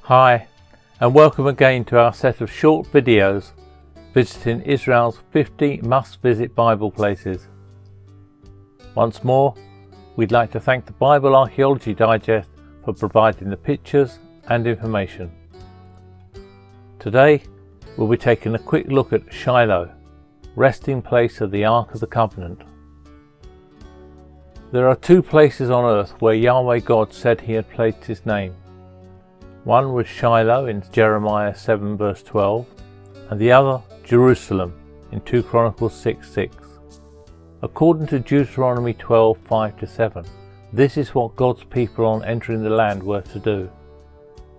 Hi, and welcome again to our set of short videos visiting Israel's 50 must-visit Bible places. Once more, we'd like to thank the Bible Archaeology Digest for providing the pictures and information. Today, we'll be taking a quick look at Shiloh, resting place of the Ark of the Covenant. There are two places on earth where Yahweh God said he had placed his name. One was Shiloh in Jeremiah 7 verse 12, and the other Jerusalem in 2 Chronicles 6:6. According to Deuteronomy 12:5-7, this is what God's people on entering the land were to do.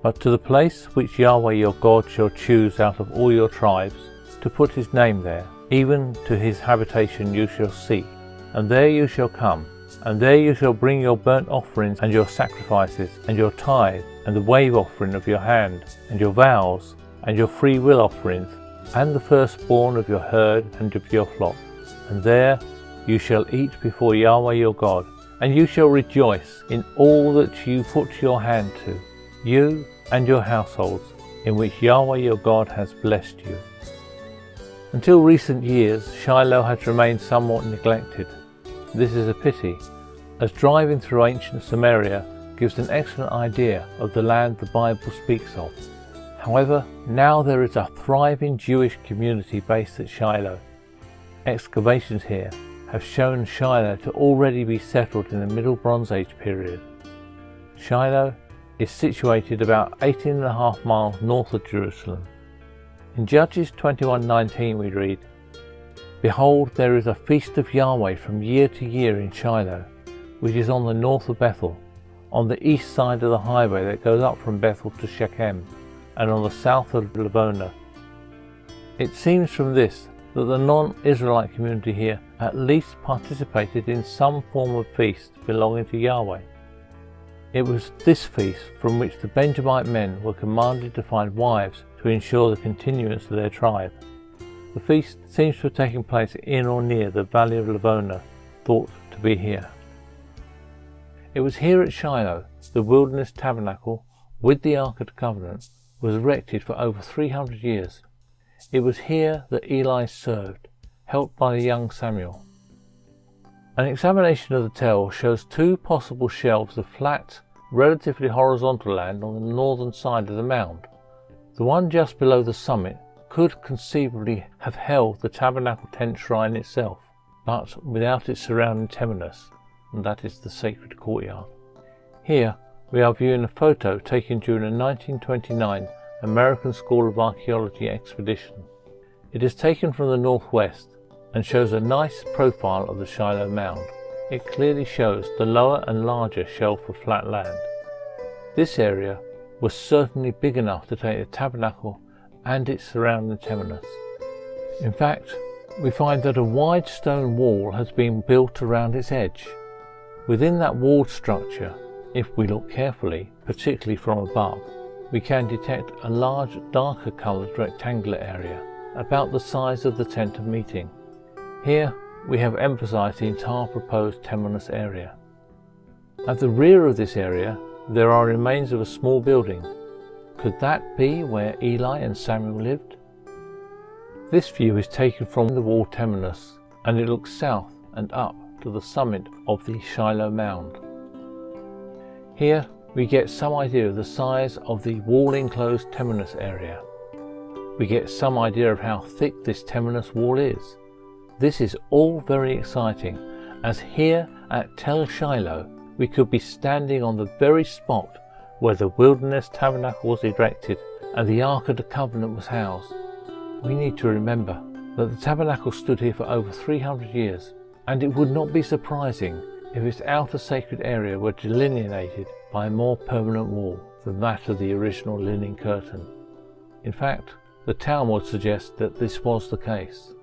But to the place which Yahweh your God shall choose out of all your tribes, to put his name there, even to his habitation you shall seek, and there you shall come, and there you shall bring your burnt offerings and your sacrifices, and your tithe, and the wave offering of your hand, and your vows, and your free will offerings, and the firstborn of your herd and of your flock. And there you shall eat before Yahweh your God, and you shall rejoice in all that you put your hand to, you and your households, in which Yahweh your God has blessed you. Until recent years, Shiloh has remained somewhat neglected. This is a pity, as driving through ancient Samaria gives an excellent idea of the land the Bible speaks of. However, now there is a thriving Jewish community based at Shiloh. Excavations here have shown Shiloh to already be settled in the Middle Bronze Age period. Shiloh is situated about 18.5 miles north of Jerusalem. In Judges 21:19 we read, "Behold, there is a feast of Yahweh from year to year in Shiloh, which is on the north of Bethel, on the east side of the highway that goes up from Bethel to Shechem, and on the south of Lavona." It seems from this that the non-Israelite community here at least participated in some form of feast belonging to Yahweh. It was this feast from which the Benjamite men were commanded to find wives to ensure the continuance of their tribe. The feast seems to have taken place in or near the valley of Lavona, thought to be here. It was here at Shiloh the wilderness tabernacle with the Ark of the Covenant was erected for over 300 years. It was here that Eli served, helped by the young Samuel. An examination of the tell shows two possible shelves of flat, relatively horizontal land on the northern side of the mound. The one just below the summit could conceivably have held the tabernacle tent shrine itself, but without its surrounding temenos, and that is the sacred courtyard. Here we are viewing a photo taken during a 1929 American School of Archaeology expedition. It is taken from the northwest and shows a nice profile of the Shiloh mound. It clearly shows the lower and larger shelf of flat land. This area was certainly big enough to take the tabernacle and its surrounding temenos. In fact, we find that a wide stone wall has been built around its edge. Within that walled structure, if we look carefully, particularly from above, we can detect a large darker coloured rectangular area about the size of the tent of meeting. Here we have emphasised the entire proposed temenos area. At the rear of this area there are remains of a small building. Could that be where Eli and Samuel lived? This view is taken from the wall temenos, and it looks south and up to the summit of the Shiloh mound. Here we get some idea of the size of the wall-enclosed temenos area. We get some idea of how thick this temenos wall is. This is all very exciting, as here at Tel Shiloh we could be standing on the very spot where the wilderness tabernacle was erected and the Ark of the Covenant was housed. We need to remember that the tabernacle stood here for over 300 years, and it would not be surprising if its outer sacred area were delineated by a more permanent wall than that of the original linen curtain. In fact, the Talmud suggests that this was the case.